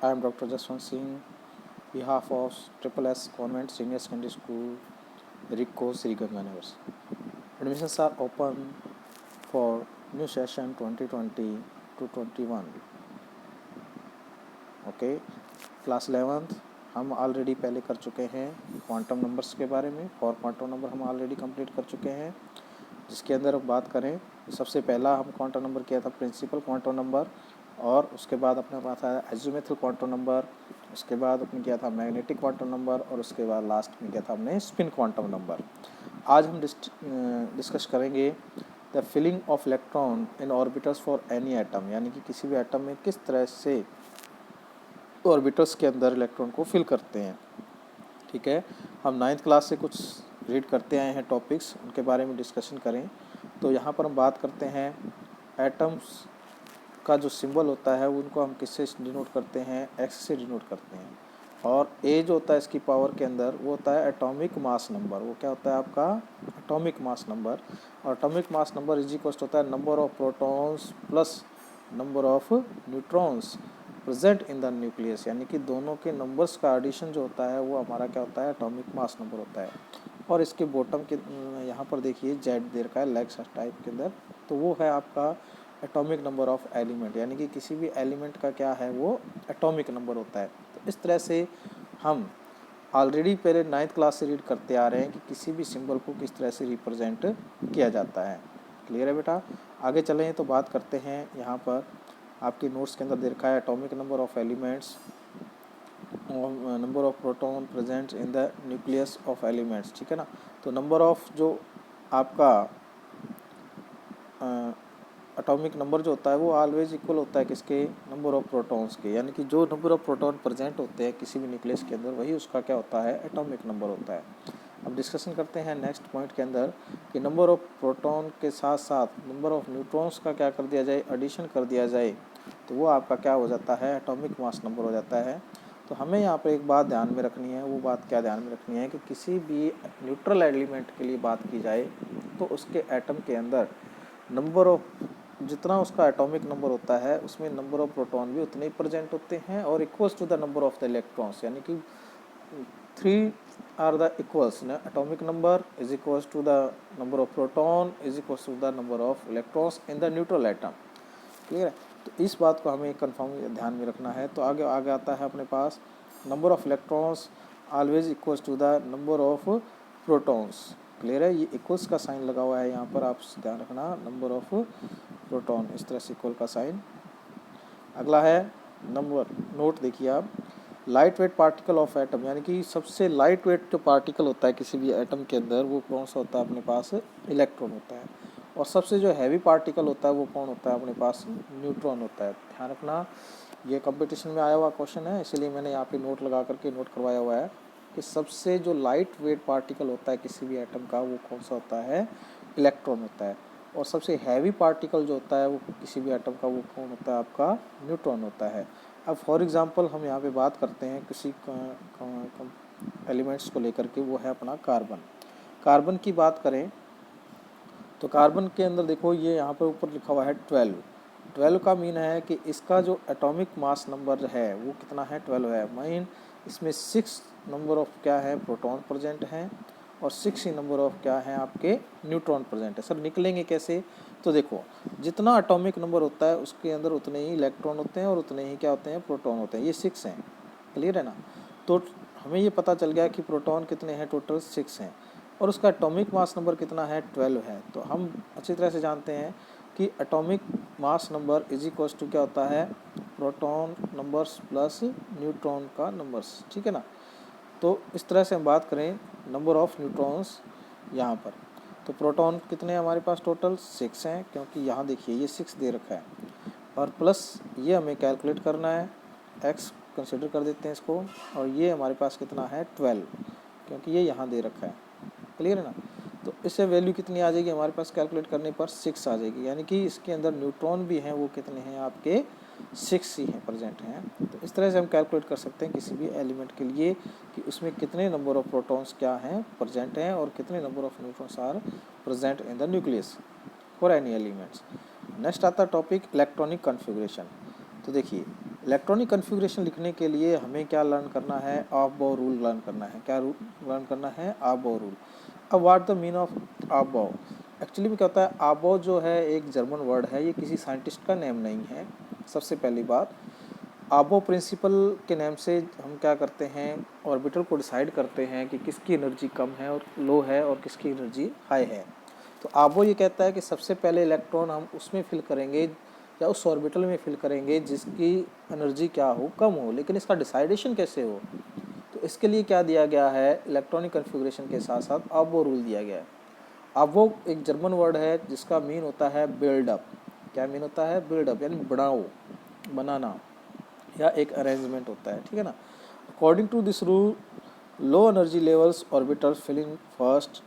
I am Dr. Jaswant Singh, behalf of Triple S Convent Senior Secondary School, RICO, Sriganganar. Admissions are open for new session 2020 to 21. Okay, class 11th हम already पहले कर चुके हैं quantum numbers के बारे में। 4 quantum number हम already complete कर चुके हैं, जिसके अंदर अब बात करें सबसे पहला हम क्वांटम नंबर किया था प्रिंसिपल क्वांटम नंबर, और उसके बाद अपने पास आया एजिमुथल क्वांटम नंबर, उसके बाद अपने किया था मैग्नेटिक क्वांटम नंबर, और उसके बाद लास्ट में किया था हमने स्पिन क्वांटम नंबर। आज हम डिस्कस करेंगे the filling of electron in orbitals for any atom, यानी कि किसी भी एटम में किस तरह से ऑर्बिटल्स के अंदर इलेक्ट्रॉन को फिल करते हैं। ठीक है, हम 9th क्लास से कुछ रीड करते आए हैं टॉपिक्स, उनके बारे में डिस्कशन करें। तो यहाँ पर हम बात करते हैं एटम्स का जो सिंबल होता है उनको हम किससे डिनोट करते हैं, एक्स से डिनोट करते हैं। और ए जो होता है इसकी पावर के अंदर वो होता है एटॉमिक मास नंबर। वो क्या होता है आपका एटॉमिक मास नंबर, और atomic mass number is equal होता है number of protons plus number of neutrons present in the nucleus, यानी कि दोनों के नंबर्स का एडिशन जो होता है वो हमारा क्या होता है एटॉमिक मास नंबर होता है। और इसके बॉटम के यहाँ पर देखिए जेड दे रखा है लेग्स टाइप के अंदर, तो वो है आपका एटॉमिक नंबर ऑफ एलिमेंट, यानी कि किसी भी एलिमेंट का क्या है वो एटॉमिक नंबर होता है। तो इस तरह से हम ऑलरेडी पहले 9th क्लास से रीड करते आ रहे हैं कि किसी भी सिंबल को किस तरह से रिप्रेजेंट किया जाता है। क्लियर है बेटा? आगे चलें तो बात करते हैं, यहाँ पर आपके नोट्स के अंदर दे रखा है atomic number of elements, number of proton present in the nucleus of elements. ठीक है ना? तो नंबर ऑफ जो आपका एटॉमिक नंबर जो होता है वो ऑलवेज इक्वल होता है किसके, नंबर ऑफ प्रोटॉन्स के, यानी कि जो नंबर ऑफ प्रोटॉन प्रेजेंट होते हैं किसी भी न्यूक्लियस के अंदर वही उसका क्या होता है एटॉमिक नंबर होता है। अब डिस्कशन करते हैं नेक्स्ट पॉइंट के अंदर कि नंबर ऑफ प्रोटॉन के साथ साथ नंबर ऑफ न्यूट्रॉन्स का क्या कर दिया जाए, एडिशन कर दिया जाए, तो वो आपका क्या हो जाता है एटॉमिक मास नंबर हो जाता है। तो हमें यहाँ पर एक बात ध्यान में रखनी है, वो बात क्या ध्यान में रखनी है कि किसी भी न्यूट्रल एलिमेंट के लिए बात की जाए तो उसके एटम के अंदर नंबर ऑफ जितना उसका एटॉमिक नंबर होता है उसमें नंबर ऑफ प्रोटॉन भी उतने ही प्रेजेंट होते हैं, और equals to the number of the electrons, यानी कि 3 आर द इक्वल्स ना, atomic number is equals to the number of proton is equals to the number of electrons in the neutral atom. Clear है? तो इस बात को हमें confirm ध्यान में रखना है। तो आगे आगे आता है अपने पास number of electrons always equals to the number of protons. Clear है? ये इक्वल्स का साइन लगा हुआ है यहाँ पर, आप ध्यान रखना, नंबर ऑफ प्रोटॉन इस तरह से इक्वल का साइन। अगला है नंबर, नोट देखिए आप, light weight particle of atom, यानी कि सबसे लाइट वेट जो पार्टिकल होता है किसी भी एटम के अंदर वो कौन सा होता है अपने पास, इलेक्ट्रॉन होता है। और सबसे जो हैवी पार्टिकल होता है वो कौन होता है अपने पास, न्यूट्रॉन होता है। ध्यान रखना, ये कंपटीशन में आया हुआ क्वेश्चन है, इसलिए मैंने यहाँ पे नोट लगा करके नोट करवाया हुआ है कि सबसे जो लाइट वेट पार्टिकल होता है किसी भी एटम का वो कौन सा होता है, इलेक्ट्रॉन होता है। और सबसे हैवी पार्टिकल जो होता है वो किसी भी एटम का वो कौन होता है, आपका न्यूट्रॉन होता है। अब फॉर एग्जांपल हम यहाँ पे बात करते हैं किसी एलिमेंट्स को लेकर के, वो है अपना कार्बन। कार्बन की बात करें तो कार्बन के अंदर देखो ये यहाँ पे ऊपर लिखा हुआ है 12 का मीन है कि इसका जो एटॉमिक मास नंबर है वो कितना है, 12 है। मीन इसमें 6 नंबर ऑफ क्या है प्रोटॉन प्रेजेंट हैं, और 6 ही नंबर ऑफ क्या है आपके न्यूट्रॉन प्रेजेंट है। सर निकलेंगे कैसे? तो देखो जितना एटॉमिक नंबर होता है उसके अंदर उतने ही इलेक्ट्रॉन होते हैं और उतने ही क्या होते हैं, प्रोटॉन होते हैं। ये 6 हैं, क्लियर है ना? तो हमें ये पता चल गया कि प्रोटॉन कितने हैं, टोटल 6 हैं, और उसका एटॉमिक मास नंबर कितना है, 12 है। तो हम अच्छी तरह से जानते हैं कि atomic mass number is equal to क्या होता है, प्रोटॉन नंबर्स प्लस न्यूट्रॉन का नंबर्स। ठीक है ना? तो इस तरह से हम बात करें नंबर ऑफ न्यूट्रॉन्स यहाँ पर, तो प्रोटॉन कितने हैं हमारे पास, टोटल 6 हैं, क्योंकि यहाँ देखिए ये 6 दे रखा है, और प्लस ये हमें कैलकुलेट करना है, x कंसिडर कर देते हैं इसको, और ये हमारे पास कितना है 12, क्योंकि ये यहाँ दे रखा है। क्लियर है ना? तो इससे वैल्यू कितनी आ जाएगी हमारे पास, कैलकुलेट करने पर 6 आ जाएगी, यानी कि इसके अंदर न्यूट्रॉन भी हैं वो कितने हैं आपके 6 ही हैं, प्रेजेंट हैं। तो इस तरह से हम कैलकुलेट कर सकते हैं किसी भी एलिमेंट के लिए कि उसमें कितने नंबर ऑफ प्रोटॉन्स क्या हैं, प्रेजेंट हैं, और कितने number of neutrons are present in the nucleus for any elements. Next आता है टॉपिक इलेक्ट्रॉनिक कॉन्फ़िगरेशन। तो देखिए इलेक्ट्रॉनिक कन्फिग्रेशन लिखने के लिए हमें क्या लर्न करना है, अबव रूल लर्न करना है। क्या रूल लर्न करना है, अबव रूल। अब what the mean of above, actually में क्या होता है, अबव जो है एक जर्मन वर्ड है, ये किसी साइंटिस्ट का नेम नहीं है। सबसे पहली बात, अबव प्रिंसिपल के नेम से हम क्या करते हैं, ऑर्बिटल को डिसाइड करते हैं कि किसकी एनर्जी कम है और लो है और किसकी एनर्जी हाई है। तो अबव ये कहता है कि सबसे पहले इलेक्ट्रॉन हम उसमें फिल करेंगे या उस ऑर्बिटल में फिल करेंगे जिसकी एनर्जी क्या हो, कम हो। लेकिन इसका डिसाइडेशन कैसे हो, तो इसके लिए क्या दिया गया है, इलेक्ट्रॉनिक कन्फिग्रेशन के साथ साथ अबव रूल दिया गया है। अबव एक जर्मन वर्ड है जिसका मीन होता है बिल्डअप। क्या मीन होता है, बिल्डअप, यानी बनाओ, बनाना, या एक अरेंजमेंट होता है, ठीक है ना। According to this rule, low energy levels orbitals filling first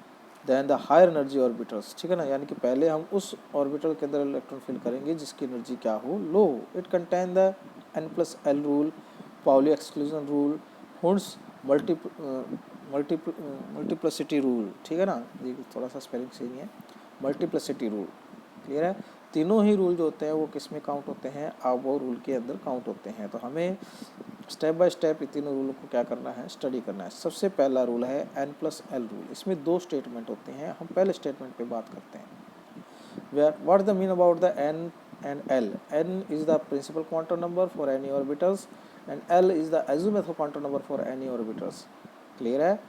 then the higher energy orbitals, ठीक है ना। यानी कि पहले हम उस ऑर्बिटल के अंदर इलेक्ट्रॉन फिल करेंगे जिसकी एनर्जी क्या हो, low. It contain the n+l rule, Pauli exclusion rule, Hund's multiplicity rule, ठीक है ना। ये थोड़ा सा स्पेलिंग सही है, मल्टीप्लिसिटी रूल, क्लियर है। तीनों ही रूल जो होते हैं वो किस में काउंट होते हैं, अबव रूल के अंदर काउंट होते हैं। तो हमें स्टेप बाय स्टेप इन तीनों रूलों को क्या करना है, स्टडी करना है। सबसे पहला रूल है n+l रूल। इसमें दो स्टेटमेंट होते हैं, हम पहले स्टेटमेंट पे बात करते हैं। What the mean about the n and l? n is the principal quantum number for any orbitals and l is the azimuthal quantum number for any orbitals, clear है।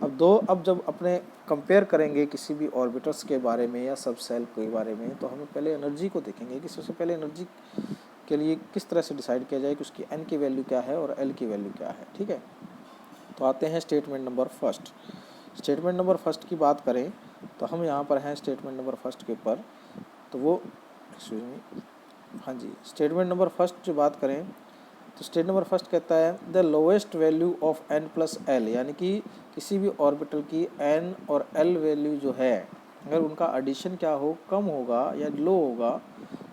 अब जब अपने कंपेयर करेंगे किसी भी ऑर्बिटल्स के बारे में या सब सेल के बारे में, तो हमें पहले एनर्जी को देखेंगे कि सबसे पहले एनर्जी के लिए किस तरह से डिसाइड किया जाए कि उसकी n की वैल्यू क्या है और l की वैल्यू क्या है, ठीक है। तो आते हैं statement number first. Statement number first की बात करें तो हम यहाँ पर हैं स्टेटमेंट नंबर फर्स्ट के ऊपर। तो वो एक्सक्यूज मी, हाँ जी, स्टेटमेंट नंबर फर्स्ट जो बात करें तो स्टेट नंबर फर्स्ट कहता है the lowest value of n+l, यानी कि किसी भी ऑर्बिटल की n और l वैल्यू जो है, अगर उनका एडिशन क्या हो, कम होगा या लो होगा,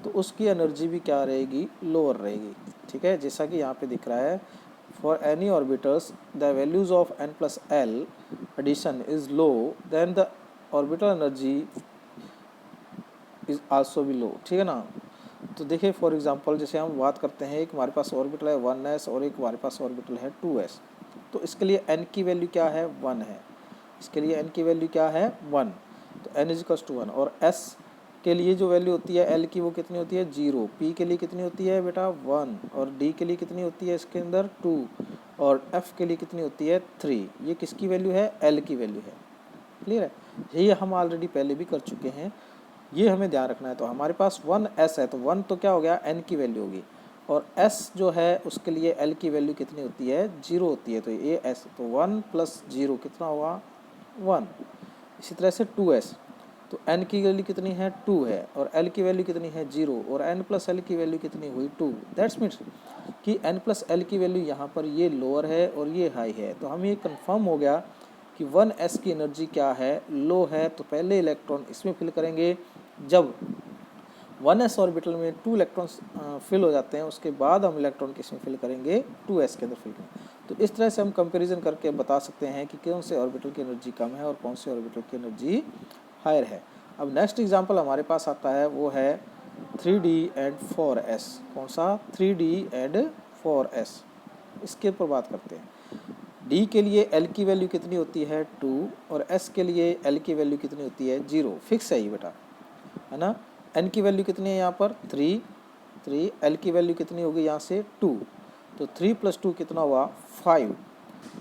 तो उसकी एनर्जी भी क्या रहेगी, लोअर रहेगी, ठीक है। जैसा कि यहाँ पे दिख रहा है, for any orbitals the values of n+l addition is low then the orbital energy is also भी लो, ठीक है ना। तो देखिए फॉर एग्जांपल, जैसे हम बात करते हैं, एक हमारे पास ऑर्बिटल है 1s और एक हमारे पास ऑर्बिटल है 2s। तो इसके लिए n की वैल्यू क्या है, 1 है। इसके लिए n की वैल्यू क्या है, 1। तो n = 1। और s के लिए जो वैल्यू होती है l की, वो कितनी होती है, 0। p के लिए कितनी होती है बेटा, 1। और d के लिए कितनी होती है इसके अंदर, 2। और f के लिए कितनी होती है, 3। ये किसकी वैल्यू है, l की वैल्यू है, क्लियर है। ये हम ऑलरेडी पहले भी कर चुके हैं, ये हमें ध्यान रखना है। तो हमारे पास 1s है, तो 1 तो क्या हो गया, n की वैल्यू होगी। और s जो है उसके लिए l की वैल्यू कितनी होती है, 0 होती है। तो ये s, तो 1 + 0 कितना हुआ, 1। इसी तरह से 2s, तो n की वैल्यू कितनी है, 2 है। और l की वैल्यू कितनी है, 0। और n+l की वैल्यू कितनी हुई, 2। दैट्स मीन्स कि n+l की वैल्यू यहाँ पर ये लोअर है और ये हाई है। तो हम ये कंफर्म हो गया कि 1s की एनर्जी क्या है, लो है। तो पहले इलेक्ट्रॉन इसमें फिल करेंगे, जब 1s ऑर्बिटल में 2 इलेक्ट्रॉन्स फिल हो जाते हैं, उसके बाद हम इलेक्ट्रॉन किसमें फिल करेंगे, 2s के अंदर फिल करेंगे। तो इस तरह से हम कंपैरिजन करके बता सकते हैं कि कौन से ऑर्बिटल की एनर्जी कम है और कौन से ऑर्बिटल की एनर्जी हायर है। अब नेक्स्ट एग्जांपल हमारे पास आता है, वो है 3d एंड 4s। कौन सा, 3d एंड 4s, इसके ऊपर बात करते हैं। d के लिए l की वैल्यू कितनी होती है, 2। और s के लिए l की वैल्यू कितनी होती है, 0। फिक्स है ये बेटा, है ना। n की वैल्यू कितनी है यहाँ पर, 3। l की वैल्यू कितनी होगी यहाँ से, 2। तो 3 + 2 कितना हुआ, 5।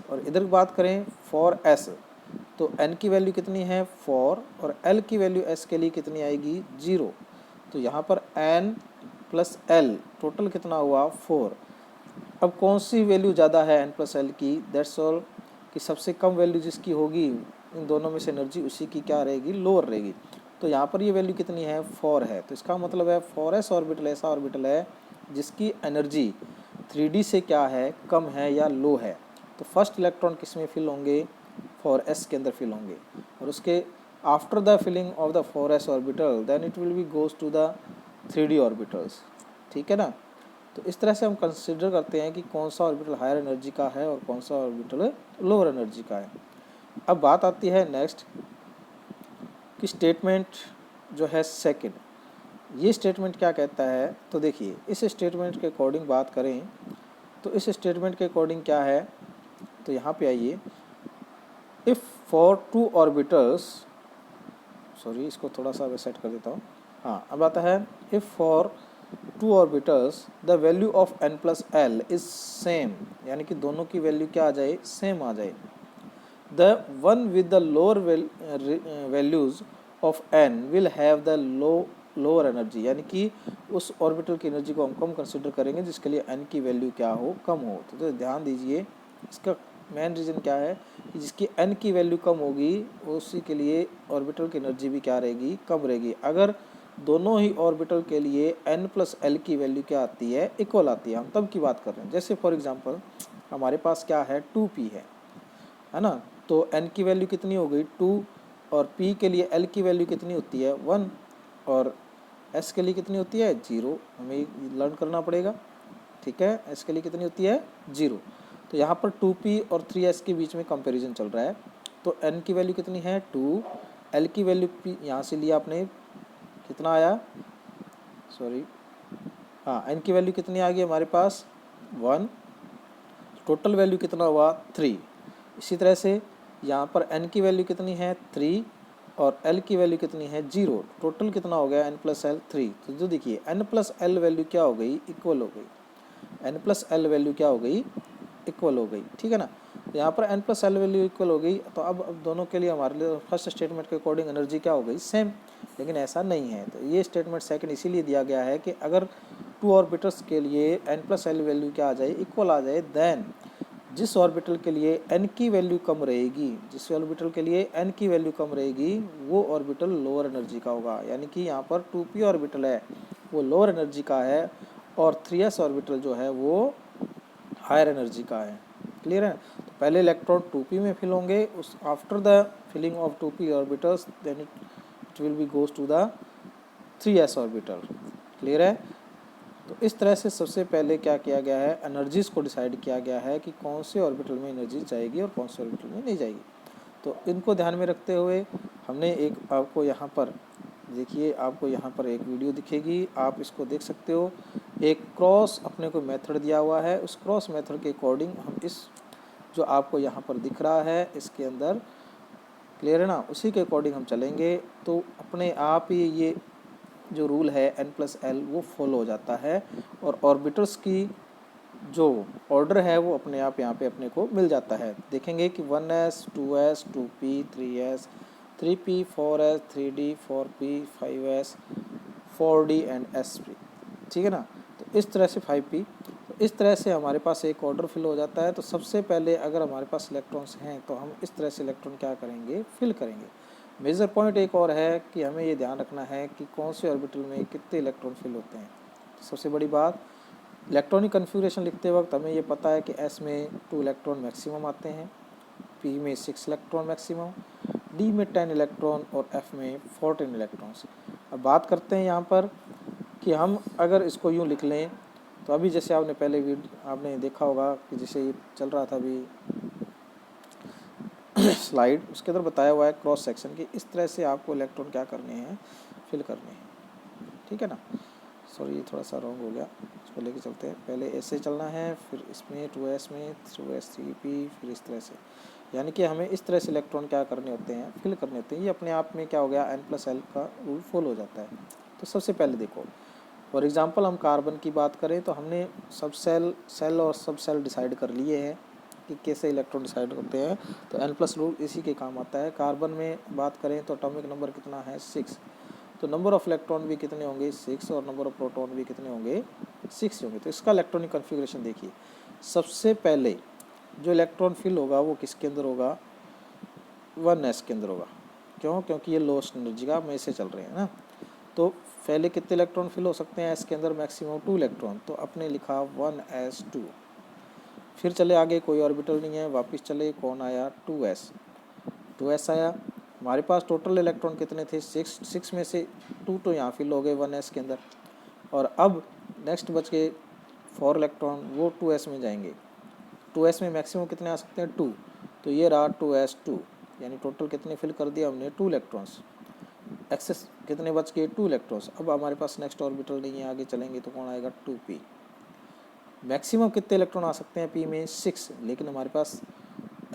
और इधर बात करें 4s, तो n की वैल्यू कितनी है, 4। और l की वैल्यू s के लिए कितनी आएगी, 0। तो यहाँ पर n + l टोटल कितना हुआ, 4। अब कौन सी वैल्यू ज़्यादा है n+l की, दैट्स ऑल, कि सबसे कम वैल्यू जिसकी होगी इन दोनों में से एनर्जी, उसी की क्या रहेगी, लोअर रहेगी। तो यहाँ पर ये वैल्यू कितनी है, 4 है। तो इसका मतलब है 4s ऑर्बिटल ऐसा ऑर्बिटल है जिसकी एनर्जी 3d से क्या है, कम है या लो है। तो फर्स्ट इलेक्ट्रॉन किस में फिल होंगे, 4s के अंदर फिल होंगे। और उसके after the filling of the 4s orbital then it will be goes to the 3d orbitals, ठीक है ना। तो इस तरह से हम कंसिडर करते हैं कि कौन सा ऑर्बिटल हायर एनर्जी का है और कौन सा ऑर्बिटल लोअर एनर्जी का है। अब बात आती है नेक्स्ट कि स्टेटमेंट जो है सेकंड, ये स्टेटमेंट क्या कहता है। तो देखिए, इस स्टेटमेंट के अकॉर्डिंग बात करें तो इस स्टेटमेंट के अकॉर्डिंग क्या है, तो यहाँ पे आइए, if for two orbitals, sorry इसको थोड़ा सा सेट कर देता हूँ। हाँ, अब आता है if for two orbitals the value of n plus L is same, यानी कि दोनों की वैल्यू क्या आ जाए, सेम आ जाए। The one with the lower values of n will have the lower energy, यानी कि उस ऑर्बिटल की एनर्जी को हम कम कंसिडर करेंगे जिसके लिए n की वैल्यू क्या हो, कम हो। तो ध्यान दीजिए, इसका मेन रीज़न क्या है कि जिसकी n की वैल्यू कम होगी उसी के लिए ऑर्बिटल की एनर्जी भी क्या रहेगी, कम रहेगी। अगर दोनों ही ऑर्बिटल के लिए n प्लस एल की वैल्यू क्या आती है, इक्वल आती है, हम तब की बात कर रहे हैं। जैसे फॉर एग्जांपल हमारे पास क्या है, 2p है ना, तो n की वैल्यू कितनी हो गई 2, और p के लिए l की वैल्यू कितनी होती है 1, और s के लिए कितनी होती है 0, हमें लर्न करना पड़ेगा, ठीक है। s के लिए कितनी होती है 0। तो यहाँ पर 2p और 3s के बीच में कंपैरिजन चल रहा है। तो n की वैल्यू कितनी है 2, l की वैल्यू p यहाँ से लिया आपने, कितना आया, सॉरी हाँ, n की वैल्यू कितनी आ गई हमारे पास 1, टोटल वैल्यू कितना हुआ 3। इसी तरह से यहाँ पर n की वैल्यू कितनी है 3 और l की वैल्यू कितनी है 0, टोटल कितना हो गया n प्लस एल 3। तो जो देखिए n प्लस एल वैल्यू क्या हो गई, इक्वल हो गई, n प्लस एल वैल्यू क्या हो गई, इक्वल हो गई, ठीक है ना। यहाँ पर n plus L value equal हो गई, तो अब दोनों के लिए हमारे लिए फर्स्ट स्टेटमेंट के अकॉर्डिंग एनर्जी क्या हो गई, सेम। लेकिन ऐसा नहीं है, तो ये स्टेटमेंट सेकंड इसीलिए दिया गया है कि अगर टू ऑर्बिटल्स के लिए n प्लस एल वैल्यू क्या आ जाए, इक्वल आ जाए, देन जिस ऑर्बिटल के लिए n की वैल्यू कम रहेगी, जिस ऑर्बिटल के लिए n की वैल्यू कम रहेगी वो ऑर्बिटल लोअर एनर्जी का होगा। यानी कि यहाँ पर 2p ऑर्बिटल है वो लोअर एनर्जी का है, और 3s ऑर्बिटल जो है वो हायर एनर्जी का है। क्लियर है। तो पहले इलेक्ट्रॉन 2p में फिल होंगे, उस after the filling of 2p orbitals then it will be goes to the 3s orbital. Clear है। तो इस तरह से सबसे पहले क्या किया गया है, एनर्जीज को डिसाइड किया गया है कि कौन से ऑर्बिटल में एनर्जी जाएगी और कौन से ऑर्बिटल में नहीं जाएगी। तो इनको ध्यान में रखते हुए हमने एक आपको यहाँ पर देखिए, आपको यहाँ पर एक वीडियो दिखेगी, आप इसको देख सकते हो। एक क्रॉस अपने को मेथड दिया हुआ है, उस क्रॉस मेथड के अकॉर्डिंग हम इस जो आपको यहाँ पर दिख रहा है इसके अंदर, क्लियर है ना, उसी के अकॉर्डिंग हम चलेंगे तो अपने आप ही ये जो रूल है n प्लस एल वो फॉलो हो जाता है, और ऑर्बिटल्स की जो ऑर्डर है वो अपने आप यहाँ पे अपने को मिल जाता है। देखेंगे कि 1s 2s 2p 3s 3p 4s 3d 4p 5s 4d and sp, ठीक है ना। तो इस तरह से 5p, तो इस तरह से हमारे पास एक ऑर्डर फिल हो जाता है। तो सबसे पहले अगर हमारे पास इलेक्ट्रॉन्स हैं तो हम इस तरह से इलेक्ट्रॉन क्या करेंगे, फिल करेंगे। मेजर पॉइंट एक और है कि हमें ये ध्यान रखना है कि कौन से ऑर्बिटल में कितने इलेक्ट्रॉन फिल होते हैं। तो सबसे बड़ी बात, इलेक्ट्रॉनिक कन्फिगरेशन लिखते वक्त हमें ये पता है कि S में 2 इलेक्ट्रॉन मैक्सिमम आते हैं, P में 6 इलेक्ट्रॉन मैक्सिमम, D में 10 इलेक्ट्रॉन और F में 14 इलेक्ट्रॉन्स। अब बात करते हैं यहाँ पर कि हम अगर इसको यूँ लिख लें, तो अभी जैसे आपने पहले आपने देखा होगा कि जैसे ये चल रहा था अभी स्लाइड, उसके अंदर बताया हुआ है क्रॉस सेक्शन कि इस तरह से आपको इलेक्ट्रॉन क्या करने हैं, फिल करने हैं, ठीक है ना। सॉरी ये थोड़ा सा रॉन्ग हो गया, इसको लेके चलते हैं। पहले ऐसे चलना है, फिर इसमें 2s में 2s 3p, फिर इस तरह से, यानी कि हमें इस तरह से इलेक्ट्रॉन क्या करने होते हैं, फिल करने होते हैं। ये अपने आप में क्या हो गया, n प्लस एल का रूल फॉलो हो जाता है। तो सबसे पहले देखो, फॉर एग्जांपल हम कार्बन की बात करें तो हमने सब सेल और सब सेल डिसाइड कर लिए हैं कि कैसे इलेक्ट्रॉन डिसाइड होते हैं। तो n प्लस रूल इसी के काम आता है। कार्बन में बात करें तो एटॉमिक नंबर कितना है 6, तो नंबर ऑफ इलेक्ट्रॉन भी कितने होंगे 6, और नंबर ऑफ प्रोटॉन भी कितने होंगे 6 होंगे। तो इसका इलेक्ट्रॉनिक कन्फिग्रेशन देखिए, सबसे पहले जो इलेक्ट्रॉन फिल होगा वो किसके अंदर होगा, 1s के अंदर होगा। क्यों, क्योंकि ये लोएस्ट एनर्जी का में से चल रहे हैं ना। तो पहले कितने इलेक्ट्रॉन फिल हो सकते हैं, s के अंदर मैक्सिमम 2 इलेक्ट्रॉन, तो अपने लिखा 1s2। फिर चले आगे, कोई ऑर्बिटल नहीं है, वापस चले, कौन आया 2s आया। हमारे पास टोटल इलेक्ट्रॉन कितने थे 6 में से 2 तो यहाँ फिल हो गए 1s के अंदर, और अब नेक्स्ट बच गए 4 इलेक्ट्रॉन, वो 2s में जाएंगे। 2s में मैक्सिमम कितने आ सकते हैं 2, तो ये रहा 2s2, यानी टोटल कितने फिल कर दिया हमने 2 इलेक्ट्रॉन्स। एक्सेस कितने बच गए 2 इलेक्ट्रॉन्स। अब हमारे पास नेक्स्ट ऑर्बिटल नहीं है, आगे चलेंगे तो कौन आएगा 2p। मैक्सिमम कितने इलेक्ट्रॉन आ सकते हैं P में 6, लेकिन हमारे पास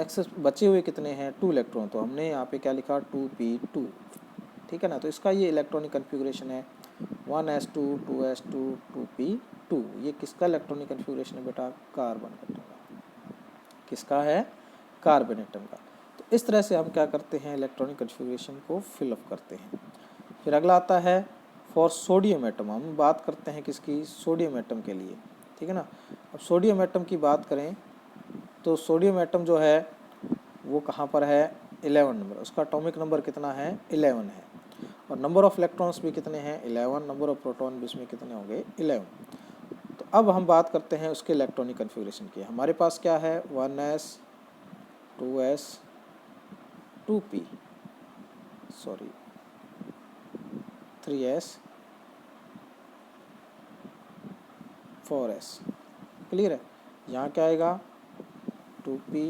एक्सेस बचे हुए कितने हैं 2 इलेक्ट्रॉन, तो हमने यहाँ पे क्या लिखा 2p2, ठीक है ना। तो इसका ये इलेक्ट्रॉनिक कन्फिगरेशन है 1s2 2s2 2p2। ये किसका इलेक्ट्रॉनिक कन्फिगरेशन है बेटा, कार्बन एटम का। किसका है, कार्बन एटम का। तो इस तरह से हम क्या करते हैं, इलेक्ट्रॉनिक कन्फिगरेशन को फिलअप करते हैं। फिर अगला आता है फॉर सोडियम एटम। हम बात करते हैं किसकी, सोडियम एटम के लिए, ठीक है ना। अब सोडियम एटम की बात करें तो सोडियम एटम जो है वो कहाँ पर है, 11 नंबर। उसका एटॉमिक नंबर कितना है, 11 है। और नंबर ऑफ इलेक्ट्रॉन्स भी कितने हैं, 11। नंबर ऑफ प्रोटॉन भी इसमें कितने होंगे, 11। तो अब हम बात करते हैं उसके इलेक्ट्रॉनिक कन्फिगरेशन की। हमारे पास क्या है, 1s 2s 2p, sorry 3s 4s। Clear है। यहाँ क्या आएगा 2p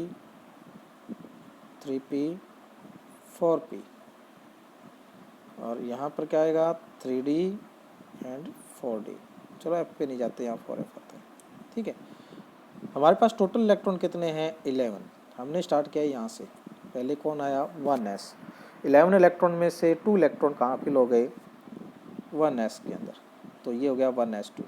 3p 4p, और यहाँ पर क्या आएगा 3d एंड 4d। चलो एफ पे नहीं जाते, यहाँ 4f आते हैं, ठीक है। हमारे पास टोटल इलेक्ट्रॉन कितने हैं, 11। हमने स्टार्ट किया यहाँ से, पहले कौन आया 1s। 11 इलेक्ट्रॉन में से 2 इलेक्ट्रॉन कहाँ फिल हो गए, 1s के अंदर, तो ये हो गया 1s2।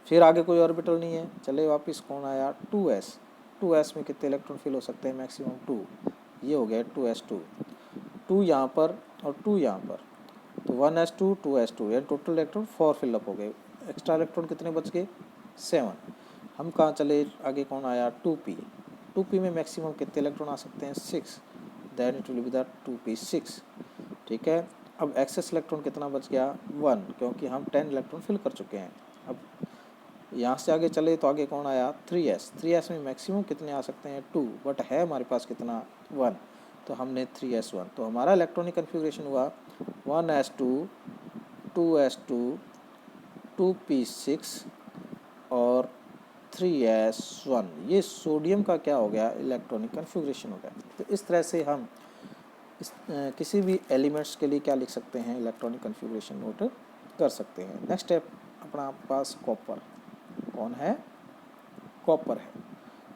फिर आगे कोई ऑर्बिटल नहीं है, चले वापस कौन आया 2s। 2s में कितने इलेक्ट्रॉन फिल हो सकते हैं, मैक्सिमम 2, ये हो गया 2s2। 2 यहाँ पर और 2 यहाँ पर, तो 1s2 2s2, यानी टोटल इलेक्ट्रॉन 4 फिलअप हो गए। एक्स्ट्रा इलेक्ट्रॉन कितने बच गए, 7। हम कहाँ चले, आगे कौन आया 2p। 2p में मैक्सिमम कितने इलेक्ट्रॉन आ सकते हैं, 6, then it will be the 2p6, ठीक है। अब एक्सेस इलेक्ट्रॉन कितना बच गया, 1, क्योंकि हम 10 इलेक्ट्रॉन फिल कर चुके हैं। अब यहाँ से आगे चले तो आगे कौन आया 3s। 3s में मैक्सिमम कितने आ सकते हैं, 2, बट है हमारे पास कितना 1, तो हमने 3s1। तो हमारा इलेक्ट्रॉनिक कन्फिगरेशन हुआ 1s2 2s2 2p6 और 3s1। ये सोडियम का क्या हो गया, इलेक्ट्रॉनिक कन्फिगरेशन हो गया। तो इस तरह से हम किसी भी एलिमेंट्स के लिए क्या लिख सकते हैं, इलेक्ट्रॉनिक कन्फिगरेशन नोट कर सकते हैं। नेक्स्ट स्टेप अपना पास कॉपर। कौन है, कॉपर है।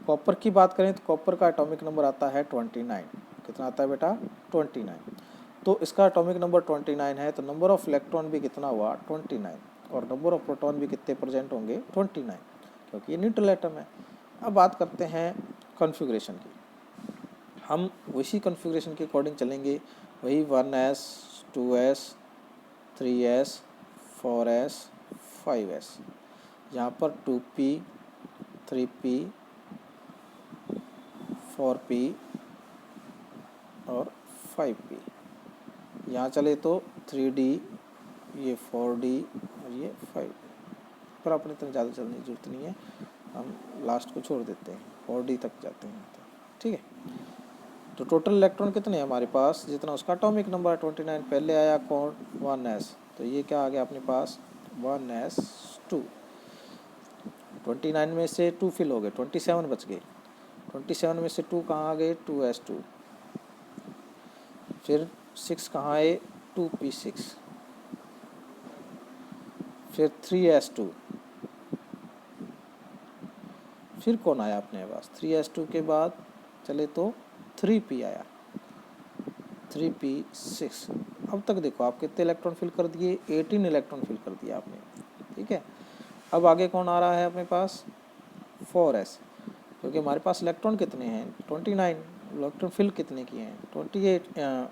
कॉपर की बात करें तो कॉपर का एटॉमिक नंबर आता है 29। कितना आता है बेटा, 29। तो इसका एटॉमिक नंबर 29 है, तो नंबर ऑफ इलेक्ट्रॉन भी कितना हुआ 29, और नंबर ऑफ प्रोटॉन भी कितने प्रेजेंट होंगे 29, क्योंकि ये न्यूट्रल एटम है। अब बात करते हैं कॉन्फ़िगरेशन की। हम उसी कॉन्फ़िगरेशन के अकॉर्डिंग चलेंगे, वही 1s 2s 3s 4s 5s। यहाँ पर 2p 3p 4p और 5p। यहाँ चले तो 3d, ये 4d और ये 5, पर अपने इतने ज़्यादा चलने की जरूरत नहीं है, हम लास्ट को छोड़ देते हैं, 4d तक जाते हैं, ठीक है। तो टोटल इलेक्ट्रॉन कितने हैं हमारे पास, जितना उसका एटॉमिक नंबर 29। पहले आया कौन 1s, तो ये क्या आ गया अपने पास 1s2। 29 में से 2 फिल हो गए, 27 बच गए। 27 में से 2 कहाँ आ गए, 2s2। फिर 6 कहाँ आए, 2p6। फिर 3s2। फिर कौन आया अपने पास, 3s2 के बाद चले तो 3p आया, 3p6। अब तक देखो आप कितने इलेक्ट्रॉन फिल कर दिए, 18 इलेक्ट्रॉन फिल कर दिया आपने, ठीक है। अब आगे कौन आ रहा है अपने पास 4s, क्योंकि हमारे पास इलेक्ट्रॉन कितने हैं 29, इलेक्ट्रॉन फिल कितने किए हैं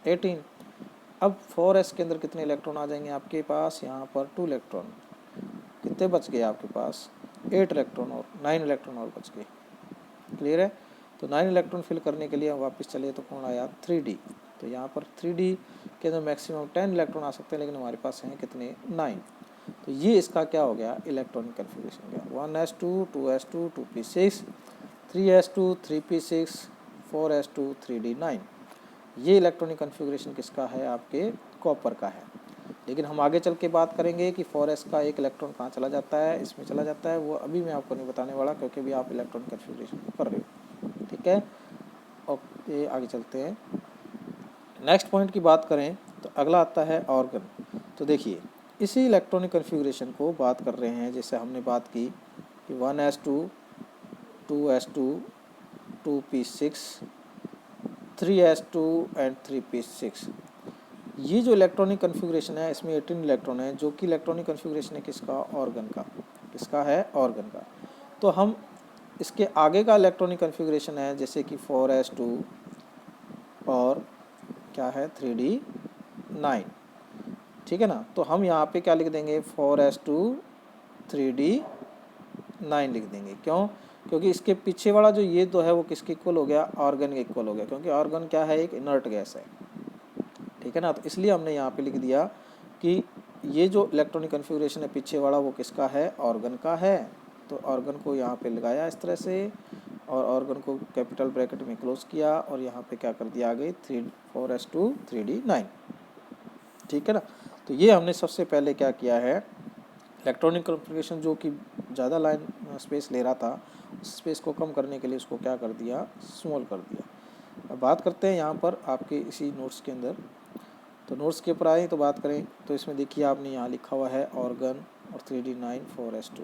18। अब 4s के अंदर कितने इलेक्ट्रॉन आ जाएंगे आपके पास, यहाँ पर 2 इलेक्ट्रॉन, कितने बच गए आपके पास 8 इलेक्ट्रॉन, और 9 इलेक्ट्रॉन और बच गए। क्लियर है। तो 9 इलेक्ट्रॉन फिल करने के लिए हम वापस चले तो कौन आया 3d। तो यहाँ पर 3d के अंदर मैक्सिमम 10 इलेक्ट्रॉन आ सकते हैं, लेकिन हमारे पास हैं कितने 9। तो ये इसका क्या हो गया, इलेक्ट्रॉनिक कन्फिगरेशन हो गया 1s2 2s2 2p6 3s2 3p6 4s2 3d9। ये इलेक्ट्रॉनिक कन्फिगरेशन किसका है, आपके कॉपर का है। लेकिन हम आगे चल के बात करेंगे कि 4s का एक इलेक्ट्रॉन कहाँ चला जाता है, इसमें चला जाता है, वो अभी मैं आपको नहीं बताने वाला, क्योंकि अभी आप इलेक्ट्रॉनिक कन्फिगरेशन कर रहे हो, ठीक है। ओके, आगे चलते हैं। नेक्स्ट पॉइंट की बात करें तो अगला आता है ऑर्गन। तो देखिए इसी इलेक्ट्रॉनिक कन्फिगरेशन को बात कर रहे हैं, जैसे हमने बात की कि 1s2, 2s2, 2p6, 3s2 and 3p6। ये जो इलेक्ट्रॉनिक कन्फिग्रेशन है इसमें 18 इलेक्ट्रॉन है, जो कि इलेक्ट्रॉनिक कन्फिग्रेशन है किसका, ऑर्गन का। किसका है, ऑर्गन का। तो हम इसके आगे का इलेक्ट्रॉनिक कन्फिग्रेशन है जैसे कि 4s2 और क्या है 3d9, ठीक है ना। तो हम यहाँ पे क्या लिख देंगे, 4s2 3d9 लिख देंगे। क्यों, क्योंकि इसके पीछे वाला जो ये तो है वो किसके इक्वल हो गया, ऑर्गन के इक्वल हो गया, क्योंकि ऑर्गन क्या है, एक इनर्ट गैस है, ठीक है ना। तो इसलिए हमने यहाँ पे लिख दिया कि ये जो इलेक्ट्रॉनिक कन्फिग्रेशन है पीछे वाला वो किसका है, ऑर्गन का है। तो ऑर्गन को यहाँ पे लगाया इस तरह से, और ऑर्गन को कैपिटल ब्रैकेट में क्लोज किया, और यहाँ पे क्या कर दिया आगे 4s2 3d9, ठीक है ना। तो ये हमने सबसे पहले क्या किया है, इलेक्ट्रॉनिक कन्फिग्रेशन जो कि ज़्यादा लाइन स्पेस ले रहा था, उस स्पेस को कम करने के लिए उसको क्या कर दिया, स्मॉल कर दिया। अब बात करते हैं यहाँ पर आपके इसी नोट्स के अंदर। तो नोट्स के ऊपर आए तो बात करें तो इसमें देखिए आपने यहाँ लिखा हुआ है ऑर्गन और 3d9 4s2,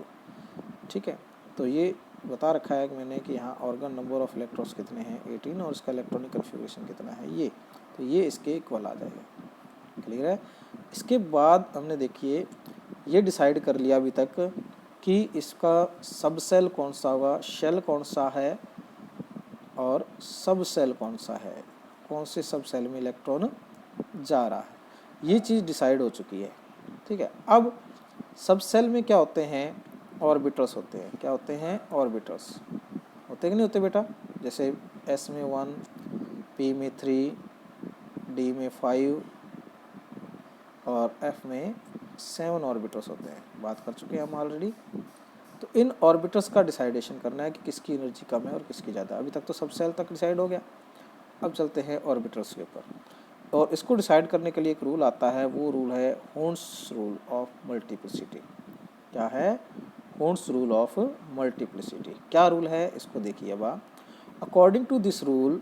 ठीक है। तो ये बता रखा है कि मैंने कि यहाँ ऑर्गन नंबर ऑफ इलेक्ट्रॉन्स कितने हैं 18, और इसका इलेक्ट्रॉनिक कन्फिग्रेशन कितना है ये, तो ये इसके इक्वल आ जाएगा। क्लियर है। इसके बाद हमने देखिए ये डिसाइड कर लिया अभी तक कि इसका सब सेल कौन सा होगा, शेल कौन सा है और सब सेल कौन सा है, कौन से सब सेल में इलेक्ट्रॉन जा रहा है, ये चीज़ डिसाइड हो चुकी है, ठीक है। अब सब सेल में क्या होते हैं, ऑर्बिटल्स होते हैं। क्या होते हैं, ऑर्बिटल्स होते कि नहीं होते बेटा। जैसे S में 1, P में 3, D में 5 और F में 7 ऑर्बिटल्स होते हैं। बात कर चुके हैं हम ऑलरेडी। तो इन ऑर्बिटल्स का डिसाइडेशन करना है कि किसकी एनर्जी कम है और किसकी ज़्यादा। अभी तक तो सब सेल तक डिसाइड हो गया, अब चलते हैं ऑर्बिटल्स के ऊपर। और इसको डिसाइड करने के लिए एक रूल आता है, वो रूल है होर्न्स रूल ऑफ मल्टीप्लिसिटी। क्या है, होर्न्स रूल ऑफ मल्टीप्लिसिटी। क्या रूल है इसको देखिए अब। According to this rule,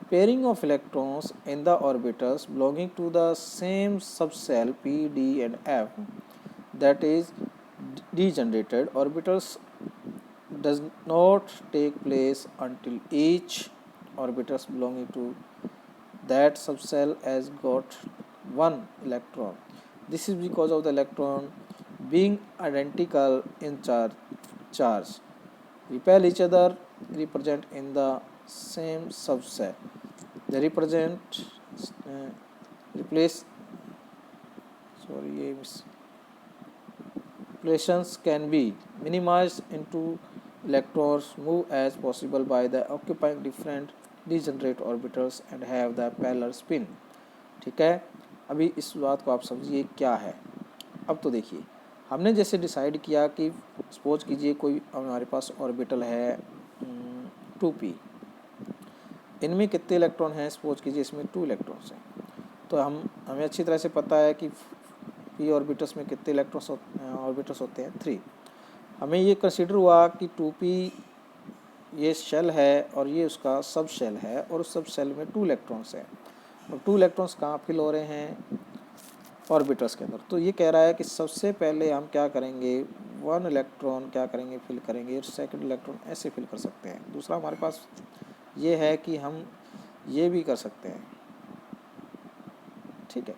pairing of electrons in the orbitals belonging to the same subshell P, D and F that is degenerated orbitals does not take place until each orbitals belonging to that subcell has got one electron. This is because of the electron being identical in charge repel each other, represent in the same subset. They representations can be minimized into electrons move as possible by the occupying different degenerate orbitals and have the parallel spin, ठीक है। अभी इस बात को आप समझिए क्या है। अब तो देखिए हमने जैसे डिसाइड किया कि सपोज कीजिए कोई हमारे पास ऑर्बिटल है 2p, इनमें कितने इलेक्ट्रॉन हैं, सपोज कीजिए इसमें 2 इलेक्ट्रॉन्स हैं। तो हमें अच्छी तरह से पता है कि p ऑर्बिटल्स में कितने ऑर्बिटल्स होते हैं 3। हमें ये कंसीडर हुआ कि 2p ये शेल है और ये उसका सब शेल है, और उस सब शेल में 2 इलेक्ट्रॉन्स हैं, और 2 इलेक्ट्रॉन्स कहाँ फिल हो रहे हैं, ऑर्बिटल्स के अंदर। तो ये कह रहा है कि सबसे पहले हम क्या करेंगे, 1 इलेक्ट्रॉन क्या करेंगे, फिल करेंगे, और सेकंड इलेक्ट्रॉन ऐसे फिल कर सकते हैं। दूसरा हमारे पास ये है कि हम ये भी कर सकते हैं, ठीक है।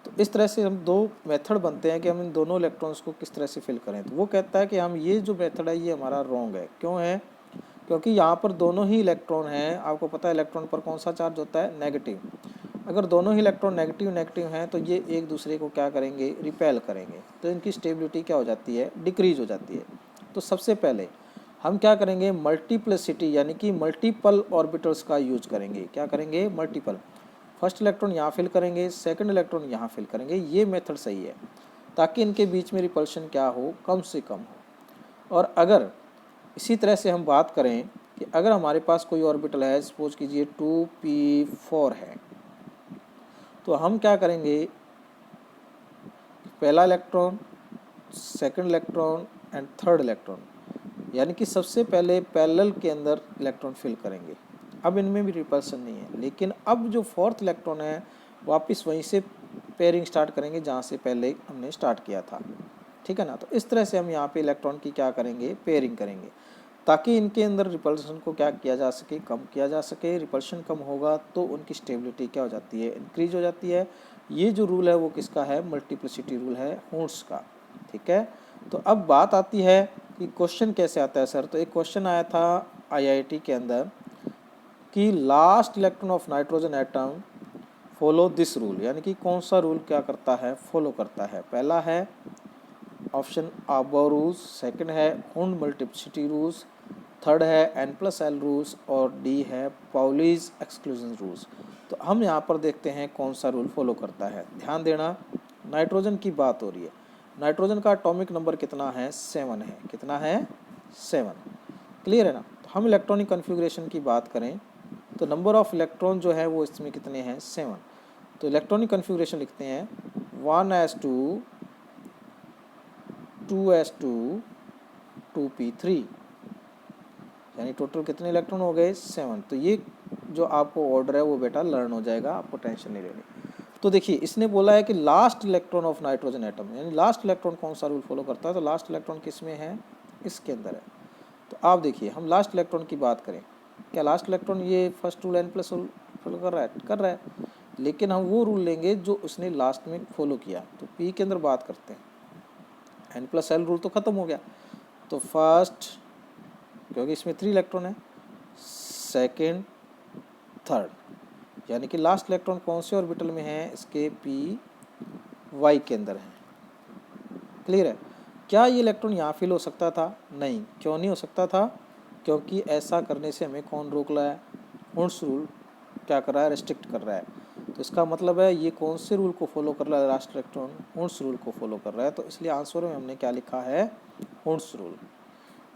तो इस तरह से हम 2 मेथड बनते हैं कि हम इन दोनों इलेक्ट्रॉन्स को किस तरह से फिल करें। तो वो कहता है कि हम ये जो मेथड है ये हमारा रॉन्ग है। क्यों है, क्योंकि यहाँ पर दोनों ही इलेक्ट्रॉन हैं। आपको पता है इलेक्ट्रॉन पर कौन सा चार्ज होता है, नेगेटिव। अगर दोनों ही इलेक्ट्रॉन नेगेटिव हैं तो ये एक दूसरे को क्या करेंगे, रिपेल करेंगे। तो इनकी स्टेबिलिटी क्या हो जाती है, डिक्रीज हो जाती है। तो सबसे पहले हम क्या करेंगे, मल्टीप्लिसिटी यानी कि मल्टीपल ऑर्बिटल्स का यूज करेंगे। क्या करेंगे, मल्टीपल। फर्स्ट इलेक्ट्रॉन यहाँ फिल करेंगे, सेकंड इलेक्ट्रॉन यहाँ फिल करेंगे। ये मेथड सही है ताकि इनके बीच में रिपल्शन क्या हो, कम से कम हो। और अगर इसी तरह से हम बात करें कि अगर हमारे पास कोई ऑर्बिटल है, सपोज कीजिए 2p4 है, तो हम क्या करेंगे, पहला electron, second electron and third electron, यानी कि सबसे पहले पैरेलल के अंदर इलेक्ट्रॉन फिल करेंगे। अब इनमें भी रिपल्सन नहीं है, लेकिन अब जो फोर्थ इलेक्ट्रॉन है वापस वहीं से पेयरिंग स्टार्ट करेंगे जहाँ से पहले हमने स्टार्ट किया था। ठीक है ना। तो इस तरह से हम यहाँ पे इलेक्ट्रॉन की क्या करेंगे, पेयरिंग करेंगे, ताकि इनके अंदर रिपल्शन को क्या किया जा सके, कम किया जा सके। रिपल्शन कम होगा तो उनकी स्टेबिलिटी क्या हो जाती है, इंक्रीज हो जाती है। ये जो रूल है वो किसका है, मल्टीप्लिसिटी रूल है, हॉर्न्स का। ठीक है, तो अब बात आती है कि क्वेश्चन कैसे आता है सर। तो एक क्वेश्चन आया था IIT के अंदर कि last electron of nitrogen atom follow this rule, यानी कि कौन सा रूल क्या करता है, फॉलो करता है। पहला है ऑप्शन आबो रूल्स, सेकंड है हॉर्न मल्टीप्लिसिटी रूल्स, थर्ड है N+L रूल्स और डी है पाउलीज एक्सक्लूजन रूल्स। तो हम यहाँ पर देखते हैं कौन सा रूल फॉलो करता है। ध्यान देना, नाइट्रोजन की बात हो रही है। नाइट्रोजन का एटॉमिक नंबर कितना है, 7 है। कितना है, 7। क्लियर है ना। तो हम इलेक्ट्रॉनिक कन्फिग्रेशन की बात करें तो नंबर ऑफ इलेक्ट्रॉन जो है वो इसमें कितने हैं, 7। तो इलेक्ट्रॉनिक कन्फिग्रेशन लिखते हैं 1s2 2s2 2p3, यानी टोटल कितने इलेक्ट्रॉन हो गए, 7। तो ये जो आपको ऑर्डर है वो बेटा लर्न हो जाएगा, आपको टेंशन नहीं लेनी। तो देखिए इसने बोला है कि last electron of nitrogen atom, यानी लास्ट इलेक्ट्रॉन कौन सा रूल फॉलो करता है। तो लास्ट इलेक्ट्रॉन किस में है, इसके अंदर है। तो आप देखिए हम लास्ट इलेक्ट्रॉन की बात करें, क्या लास्ट इलेक्ट्रॉन ये first rule N+ rule follow कर रहा है, लेकिन हम वो रूल लेंगे जो उसने लास्ट में फॉलो किया। तो P के अंदर बात करते हैं, N+L रूल तो ख़त्म हो गया। तो फर्स्ट, क्योंकि इसमें 3 इलेक्ट्रॉन है, सेकेंड, थर्ड, यानी कि लास्ट इलेक्ट्रॉन कौन से ऑर्बिटल में है, इसके Py के अंदर है। क्लियर है। क्या ये इलेक्ट्रॉन यहाँ फिल हो सकता था, नहीं। क्यों नहीं हो सकता था, क्योंकि ऐसा करने से हमें कौन रोक रहा है, हॉर्न्स रूल क्या कर रहा है, रेस्ट्रिक्ट कर रहा है। तो इसका मतलब है ये कौन से रूल को फॉलो कर रहा है, लास्ट इलेक्ट्रॉन हॉर्न्स रूल को फॉलो कर रहा है। तो इसलिए आंसर में हमने क्या लिखा है, हॉर्न्स रूल।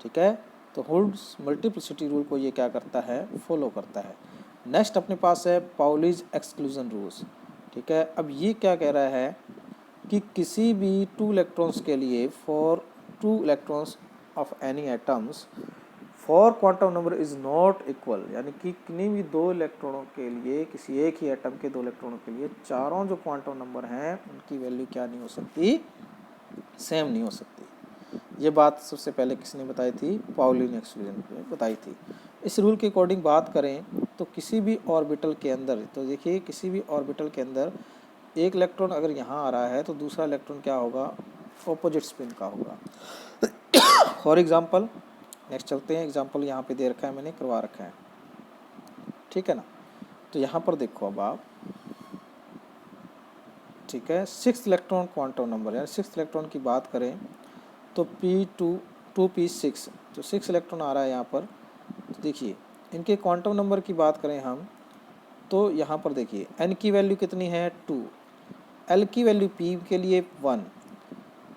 ठीक है, तो हॉर्न्स मल्टीप्लिसिटी रूल को ये क्या करता है, फॉलो करता है। नेक्स्ट अपने पास है पाउलीज एक्सक्लूजन रूल्स। ठीक है, अब ये क्या कह रहा है कि किसी भी 2 इलेक्ट्रॉन्स के लिए, for 2 electrons of any atoms for quantum number is not equal, यानी कि किन्हीं भी 2 इलेक्ट्रॉनों के लिए, किसी एक ही एटम के 2 इलेक्ट्रॉनों के लिए चारों जो क्वांटम नंबर हैं उनकी वैल्यू क्या नहीं हो सकती, सेम नहीं हो सकती। ये बात सबसे पहले किसने बताई थी, पाउली ने एक्सक्लूजन में बताई थी। इस रूल के अकॉर्डिंग बात करें तो किसी भी ऑर्बिटल के अंदर, तो देखिए किसी भी ऑर्बिटल के अंदर एक इलेक्ट्रॉन अगर यहाँ आ रहा है तो दूसरा इलेक्ट्रॉन क्या होगा, ऑपोजिट स्पिन का होगा। फॉर एग्जाम्पल, नेक्स्ट चलते हैं, एग्जाम्पल यहाँ पे दे रखा है, मैंने करवा रखा है। ठीक है ना। तो यहाँ पर देखो अब आप, ठीक है, 6th इलेक्ट्रॉन क्वांटम नंबर, यानी 6th इलेक्ट्रॉन की बात करें तो P2P6, तो 6 इलेक्ट्रॉन आ रहा है यहाँ पर। तो देखिए इनके क्वांटम नंबर की बात करें हम, तो यहाँ पर देखिए N की वैल्यू कितनी है, 2, L की वैल्यू P के लिए 1,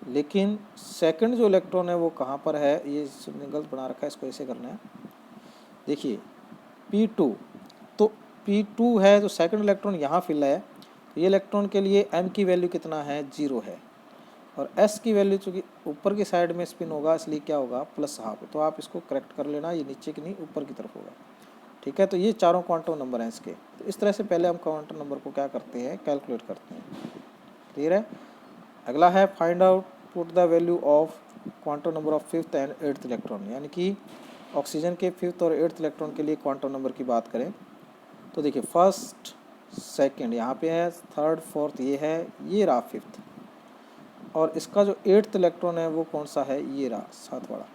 लेकिन सेकंड जो इलेक्ट्रॉन है वो कहाँ पर है, ये सबने गलत बना रखा है, इसको ऐसे करना है। देखिए P2, तो P2 है तो सेकंड इलेक्ट्रॉन यहाँ फिल है, तो ये इलेक्ट्रॉन के लिए M की वैल्यू कितना है, 0 है, और S की वैल्यू चूँकि ऊपर की साइड में स्पिन होगा इसलिए क्या होगा, +½ तो आप इसको करेक्ट कर लेना, ये नीचे की नहीं ऊपर की तरफ होगा। ठीक है, तो ये चारों क्वांटम नंबर हैं इसके। तो इस तरह से पहले हम क्वांटम नंबर को क्या करते हैं, कैलकुलेट करते हैं। क्लियर है। अगला है find out put the value of quantum number of 5th and 8th electron, यानी कि ऑक्सीजन के 5th और 8th इलेक्ट्रॉन के लिए क्वांटम नंबर की बात करें तो देखिए फर्स्ट, सेकंड यहाँ पे है, थर्ड, फोर्थ ये है, ये रहा 5th, और इसका जो 8th इलेक्ट्रॉन है वो कौन सा है, ये रहा 7 वाला।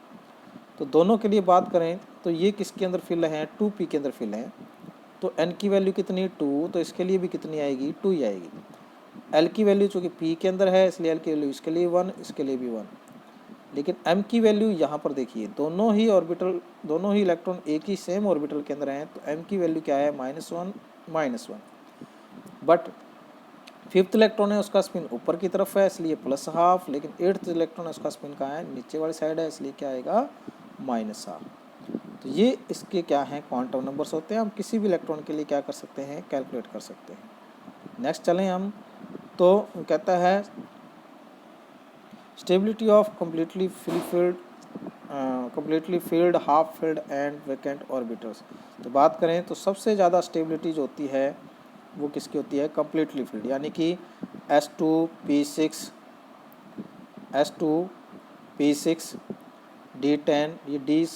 तो दोनों के लिए बात करें तो ये किसके अंदर फिल हैं, 2p के अंदर फिल हैं। तो n की वैल्यू कितनी, 2, तो इसके लिए भी कितनी आएगी, 2 ही आएगी। l की वैल्यू चूँकि p के अंदर है इसलिए l की वैल्यू इसके लिए 1, इसके लिए भी 1। लेकिन m की वैल्यू यहाँ पर देखिए, दोनों ही ऑर्बिटल, दोनों ही इलेक्ट्रॉन एक ही सेम ऑर्बिटल के अंदर हैं, तो m की वैल्यू क्या है, -1, बट 5th इलेक्ट्रॉन है उसका स्पिन ऊपर की तरफ है इसलिए +½ लेकिन 8th इलेक्ट्रॉन है उसका स्पिन कहाँ है, नीचे वाली साइड है, इसलिए क्या आएगा, -½ तो ये इसके क्या हैं, क्वांटम नंबर्स होते हैं। हम किसी भी इलेक्ट्रॉन के लिए क्या कर सकते हैं, कैलकुलेट कर सकते हैं। नेक्स्ट चलें हम, तो कहता है stability of completely field, half filled and vacant orbitals. तो बात करें तो सबसे ज़्यादा स्टेबिलिटी जो होती है वो किसकी होती है, कम्प्लीटली फील्ड, यानी कि S2P6 S2 P6 D10, ये डी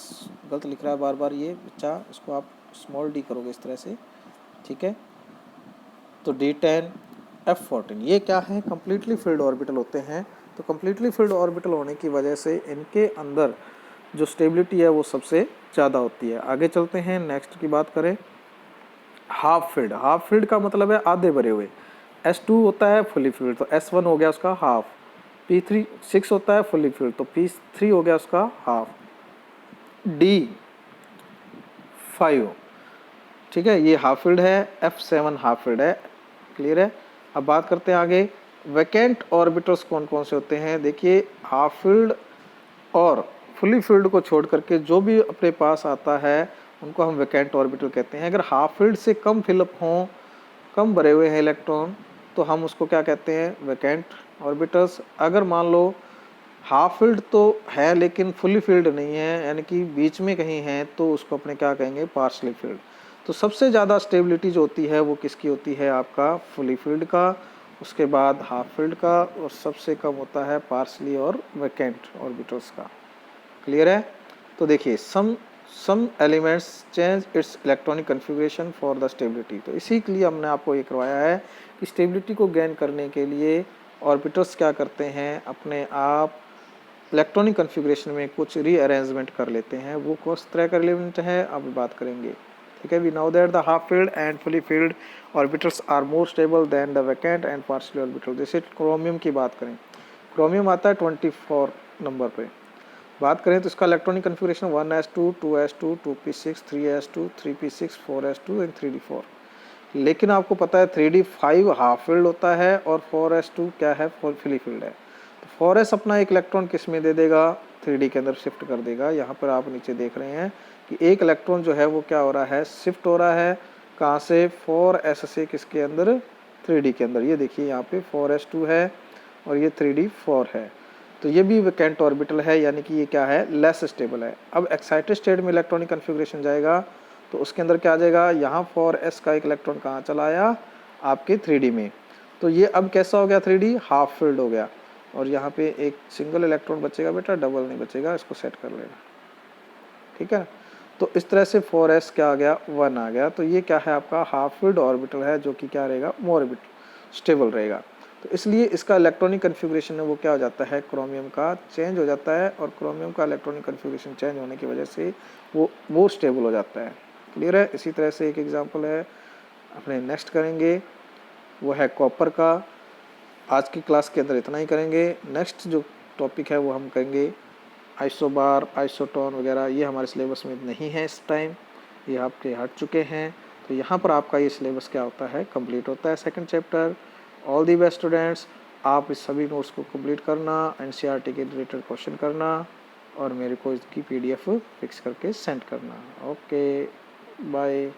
गलत लिख रहा है बार बार ये बच्चा, इसको आप स्मॉल डी करोगे इस तरह से, ठीक है। तो D10 F14 ये क्या है, कम्प्लीटली फिल्ड ऑर्बिटल होते हैं। तो कम्प्लीटली फिल्ड ऑर्बिटल होने की वजह से इनके अंदर जो स्टेबिलिटी है वो सबसे ज़्यादा होती है। आगे चलते हैं, नेक्स्ट की बात करें, हाफ फिल्ड। हाफ फिल्ड का मतलब है आधे भरे हुए। S2 होता है फुली फिल्ड, तो S1 हो गया उसका हाफ। P3 6 होता है फुली फिल्ड, तो P3 हो गया उसका हाफ। D5, ठीक है, ये हाफ फील्ड है। F7 हाफ फील्ड है। क्लियर है। अब बात करते हैं आगे, वैकेंट ऑर्बिटल्स कौन कौन से होते हैं। देखिए, हाफ फील्ड और फुली फील्ड को छोड़ करके जो भी अपने पास आता है उनको हम वैकेंट ऑर्बिटल कहते हैं। अगर हाफ फील्ड से कम फिलअप हों, कम भरे हुए हैं इलेक्ट्रॉन, तो हम उसको क्या कहते हैं, वैकेंट ऑर्बिटल्स। अगर मान लो हाफ फील्ड तो है लेकिन फुली फील्ड नहीं है, यानी कि बीच में कहीं है, तो उसको अपने क्या कहेंगे, पार्शली फील्ड। तो सबसे ज़्यादा स्टेबिलिटी जो होती है वो किसकी होती है, आपका फुली फील्ड का, उसके बाद हाफ फील्ड का, और सबसे कम होता है पार्शली और वैकेंट ऑर्बिटल्स का। क्लियर है। तो देखिए, some elements change its electronic configuration for the stability. तो इसी के लिए हमने आपको ये करवाया है कि स्टेबिलिटी को गेन करने के लिए ऑर्बिटल्स क्या करते हैं, अपने आप इलेक्ट्रॉनिक कन्फिगरेशन में कुछ रीअरेंजमेंट कर लेते हैं। वो किस तरह का एलिमेंट है अब बात करेंगे, ठीक है। We know that the half filled and fully filled orbitals are more stable than the vacant and partial orbital. जैसे क्रोमियम की बात करें, क्रोमियम आता है 24 नंबर पे। बात करें तो इसका electronic configuration 1s2 2s2 2p6 3s2 3p6 4s2 and 3d4। लेकिन आपको पता है 3d5 हाफ फील्ड होता है और 4s2 क्या है, फुली फील्ड है। तो 4s अपना एक इलेक्ट्रॉन किस में दे देगा, 3d के अंदर शिफ्ट कर देगा। यहाँ पर आप नीचे देख रहे हैं कि एक इलेक्ट्रॉन जो है वो क्या हो रहा है, शिफ्ट हो रहा है। कहाँ से, 4s से किसके अंदर, 3d के अंदर। ये देखिए यहाँ पे 4s2 है और ये 3d4 है। तो ये भी वैकेंट ऑर्बिटल है, यानी कि ये क्या है, लेस स्टेबल है। अब एक्साइटेड स्टेट में इलेक्ट्रॉनिक कन्फिग्रेशन जाएगा तो उसके अंदर क्या आ जाएगा, यहाँ 4s का एक इलेक्ट्रॉन कहाँ चला आया, आपके 3d में। तो ये अब कैसा हो गया, 3d हाफ फील्ड हो गया। और यहाँ पे एक सिंगल इलेक्ट्रॉन बचेगा बेटा, डबल नहीं बचेगा, इसको सेट कर लेना, ठीक है। तो इस तरह से 4s क्या आ गया, 1 आ गया। तो ये क्या है, आपका हाफ फील्ड ऑर्बिटल है, जो कि क्या रहेगा, मोर स्टेबल रहेगा। तो इसलिए इसका इलेक्ट्रॉनिक कन्फिगरेशन है वो क्या हो जाता है, क्रोमियम का चेंज हो जाता है। और क्रोमियम का इलेक्ट्रॉनिक कन्फिगरेशन चेंज होने की वजह से वो मोर स्टेबल हो जाता है। क्लियर है। इसी तरह से एक एग्जांपल है अपने नेक्स्ट करेंगे, वो है कॉपर का। आज की क्लास के अंदर इतना ही करेंगे। नेक्स्ट जो टॉपिक है वो हम करेंगे आइसोबार, आइसोटोन वगैरह। ये हमारे सिलेबस में नहीं है इस टाइम, ये आपके हट चुके हैं। तो यहाँ पर आपका ये सिलेबस क्या होता है, कंप्लीट होता है, second chapter. All the best students, आप इस सभी नोट्स को कंप्लीट करना, एनसीईआरटी के रिलेटेड क्वेश्चन करना और मेरे को इसकी PDF फिक्स करके सेंड करना। Okay, bye.